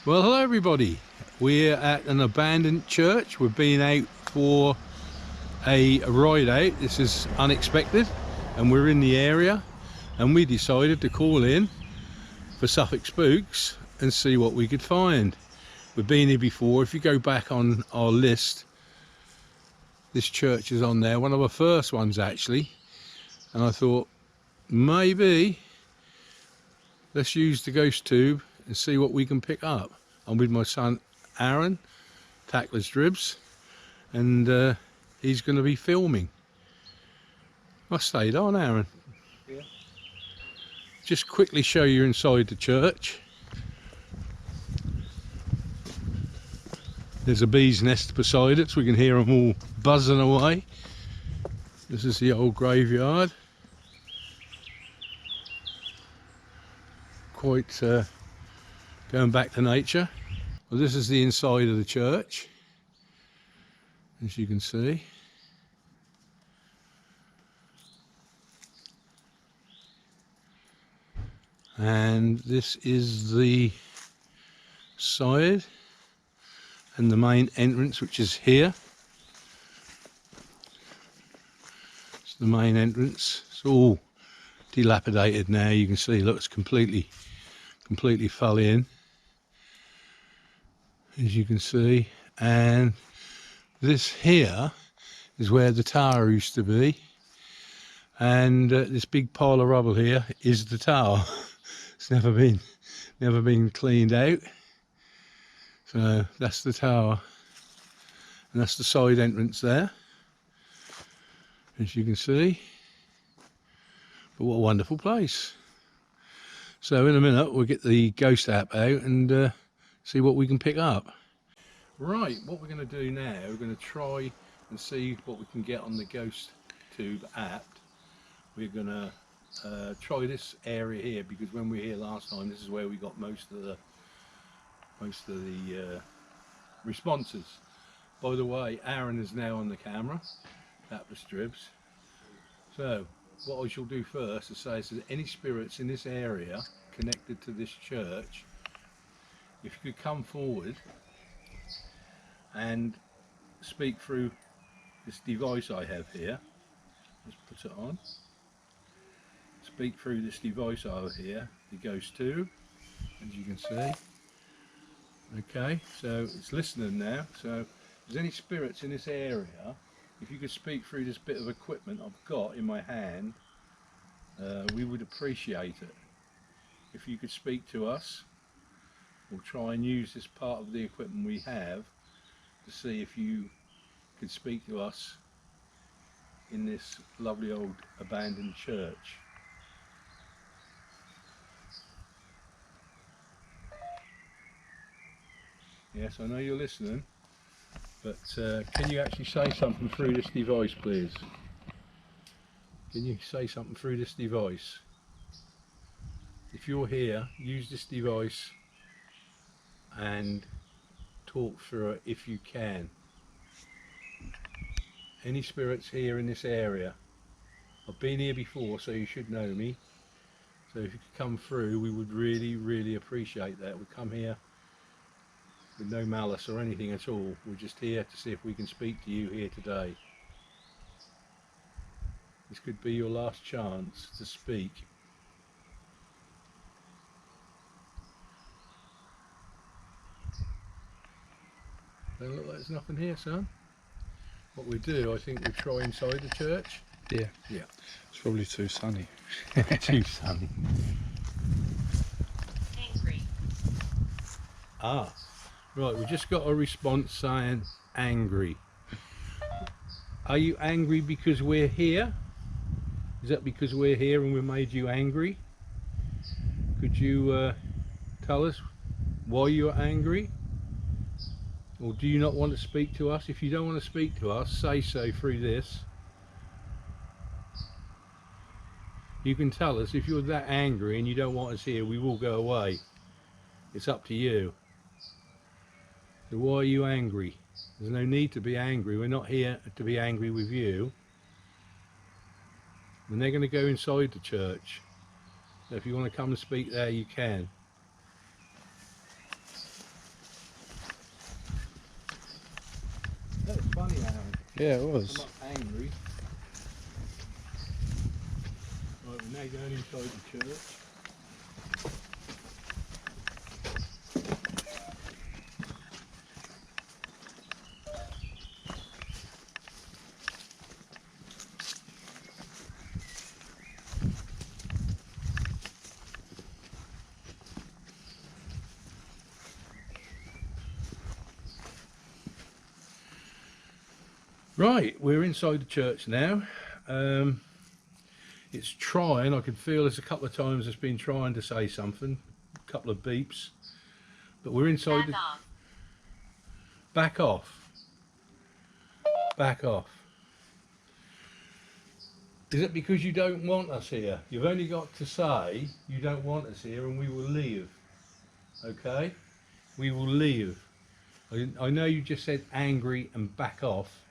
Well, hello everybody. We're at an abandoned church. We've been out for a ride out. This is unexpected, and we're in the area, and we decided to call in for Suffolk Spooks and see what we could find. We've been here before. If you go back on our list, this church is on there, one of our first ones actually, and I thought maybe let's use the GhostTube and see what we can pick up. I'm with my son Aaron, Tackler's Dribs, and he's going to be filming. I stayed on, Aaron. Yeah. Just quickly show you inside the church. There's a bee's nest beside it, so we can hear them all buzzing away. This is the old graveyard. Quite going back to nature. Well, this is the inside of the church, as you can see. And this is the side and the main entrance, which is here. It's the main entrance. It's all dilapidated now. You can see, look, it's completely fell in, as you can see. And this here is where the tower used to be, and this big pile of rubble here is the tower. It's never been cleaned out. So that's the tower, and that's the side entrance there, as you can see. But what a wonderful place. So in a minute we'll get the Ghost app out and see what we can pick up. Right, what we're going to do now, we're going to try and see what we can get on the GhostTube app. We're going to try this area here, because when we were here last time, this is where we got most of the responses. By the way, Aaron is now on the camera, Tackler's Dribs. So what I shall do first is say, is there any spirits in this area connected to this church? If you could come forward and speak through this device I have here. Let's put it on. Speak through this device over here, the GhostTube, as you can see. Okay, so it's listening now. So if there's any spirits in this area, if you could speak through this bit of equipment I've got in my hand, we would appreciate it. If you could speak to us, we'll try and use this part of the equipment we have to see if you could speak to us in this lovely old abandoned church. Yes, I know you're listening, but can you actually say something through this device, please? Can you say something through this device? If you're here, use this device and talk through it if you can. Any spirits here in this area? I've been here before, so you should know me. So if you could come through, we would really appreciate that. We come here with no malice or anything at all. We're just here to see if we can speak to you here today. This could be your last chance to speak. Don't look like there's nothing here, son. What we do, I think we try inside the church. Yeah. Yeah. It's probably too sunny. Too sunny. Angry. Ah. Right, we just got a response saying angry. Are you angry because we're here? Is that because we're here and we made you angry? Could you tell us why you're angry? Or do you not want to speak to us? If you don't want to speak to us, say so through this. You can tell us. If you're that angry and you don't want us here, we will go away. It's up to you. So why are you angry? There's no need to be angry. We're not here to be angry with you. And they're going to go inside the church. So if you want to come and speak there, you can. sunny, Aaron. Yeah, it I'm was. not angry. Right, we're now going inside the church. Right, we're inside the church now. It's trying, I can feel there's a couple of times it's been trying to say something, a couple of beeps, but we're inside the... Back off. Back off. Is it because you don't want us here? You've only got to say you don't want us here and we will leave. Okay? We will leave. I know you just said angry and back off,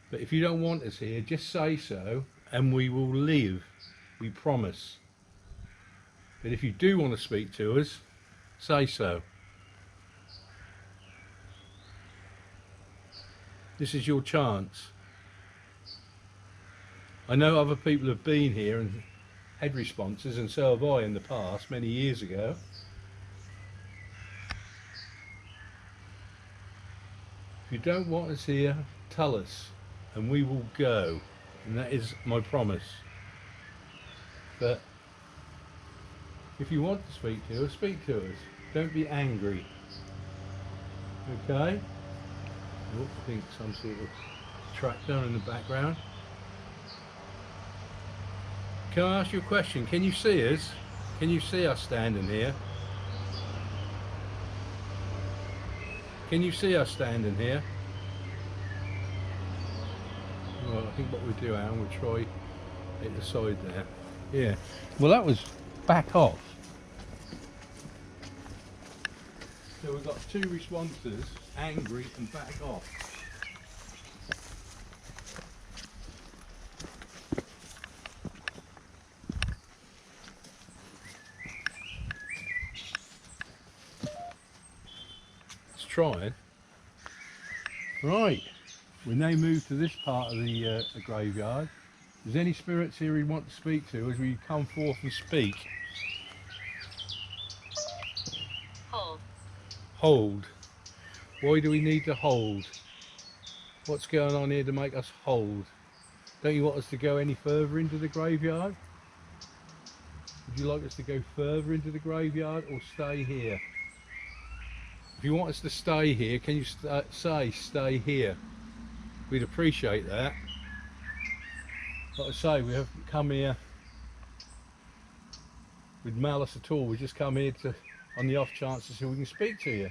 but if you don't want us here, just say so and we will leave. We promise. But if you do want to speak to us, say so. This is your chance. I know other people have been here and had responses, and so have I in the past, many years ago. If you don't want us here, tell us and we will go, and that is my promise. But if you want to speak to us. Don't be angry. Okay? Oh, I think some sort of tractor in the background. Can I ask you a question? Can you see us? Can you see us standing here? Can you see us standing here? Well, I think what we'll do, Aaron, we'll try at the side there. Yeah. Well, that was back off. So we've got two responses, angry and back off. Let's try it. Right, we now move to this part of the graveyard. If there's any spirits here we want to speak to, as we come forth and speak. Hold. Hold. Why do we need to hold? What's going on here to make us hold? Don't you want us to go any further into the graveyard? Would you like us to go further into the graveyard or stay here? If you want us to stay here, can you say stay here? We'd appreciate that. Like I say, we haven't come here with malice at all. We just come here to, on the off chance to see if we can speak to you.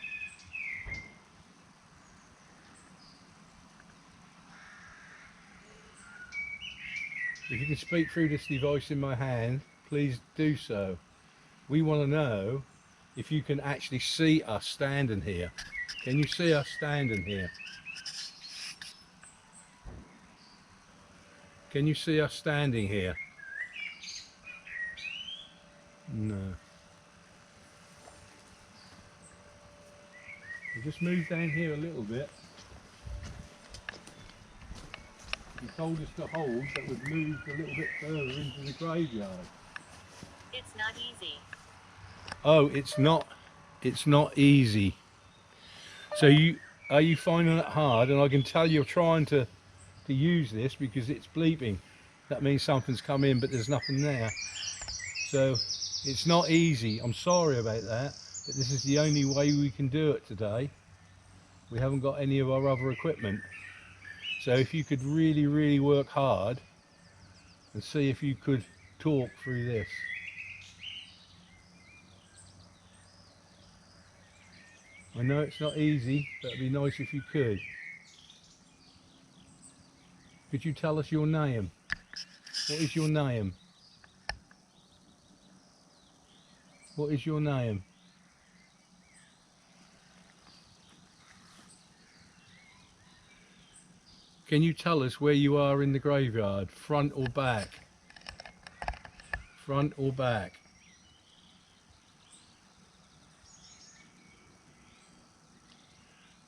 If you can speak through this device in my hand, please do so. We want to know if you can actually see us standing here. Can you see us standing here? Can you see us standing here? No. We'll just move down here a little bit. You told us to hold, but we've moved a little bit further into the graveyard. It's not easy. Oh, it's not easy. So are you finding it hard? And I can tell you're trying to use this because it's bleeping. That means something's come in, but there's nothing there. So it's not easy. I'm sorry about that, but this is the only way we can do it today. We haven't got any of our other equipment. So if you could really, really work hard and see if you could talk through this. I know it's not easy, but it'd be nice if you could. Could you tell us your name? What is your name? What is your name? Can you tell us where you are in the graveyard? Front or back? Front or back?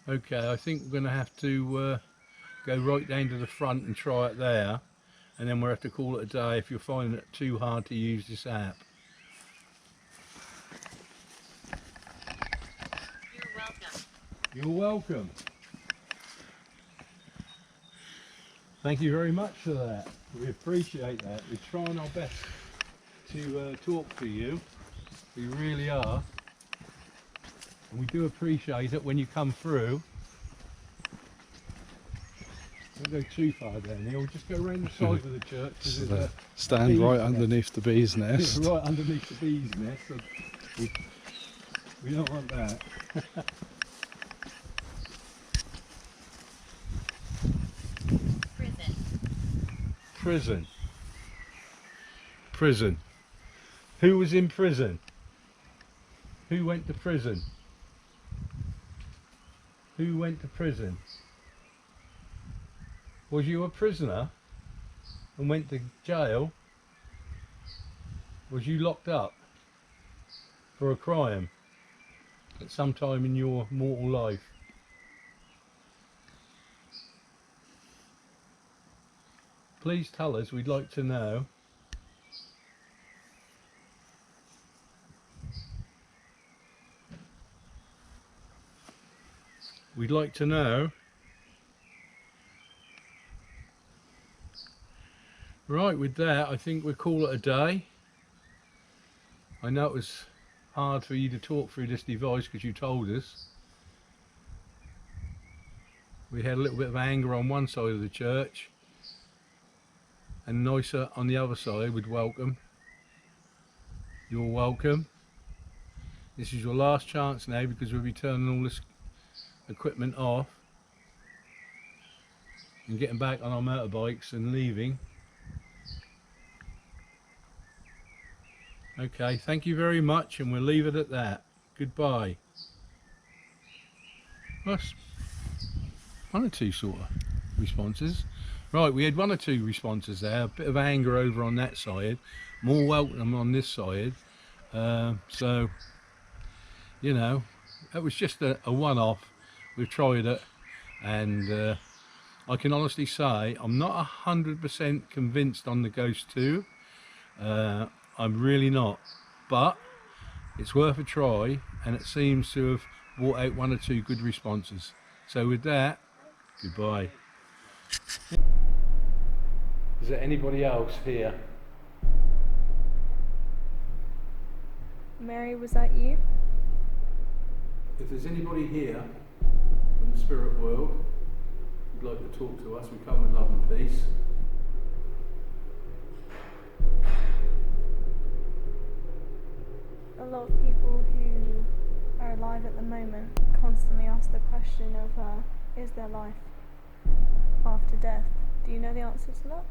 Okay, I think we're going to have to go right down to the front and try it there, and then we'll have to call it a day if you're finding it too hard to use this app. You're welcome. You're welcome. Thank you very much for that. We appreciate that. We're trying our best to talk to you. We really are. And we do appreciate it when you come through. Don't go too far down here. We'll just go around the side of the church. So stand right underneath the bee's nest. Right underneath the bee's nest. So we don't want that. Prison. Prison. Who was in prison? Who went to prison? Who went to prison? Was you a prisoner and went to jail? Was you locked up for a crime at some time in your mortal life? Please tell us, we'd like to know. We'd like to know. Right, with that, I think we'll call it a day. I know it was hard for you to talk through this device because you told us. We had a little bit of anger on one side of the church and nicer on the other side. We'd welcome. You're welcome. This is your last chance now because we'll be turning all this equipment off and getting back on our motorbikes and leaving. Okay, thank you very much, and we'll leave it at that. Goodbye. That's one or two sort of responses. Right, we had one or two responses there. A bit of anger over on that side, more welcome on this side. So, you know, it was just a one-off. We've tried it, and I can honestly say I'm not 100% convinced on the GhostTube. I'm really not, but it's worth a try, and it seems to have brought out one or two good responses. So with that, goodbye. Is there anybody else here? Mary, was that you? If there's anybody here in the spirit world who'd like to talk to us, we come with love and peace. A lot of people who are alive at the moment constantly ask the question of, is there life after death? Do you know the answer to that?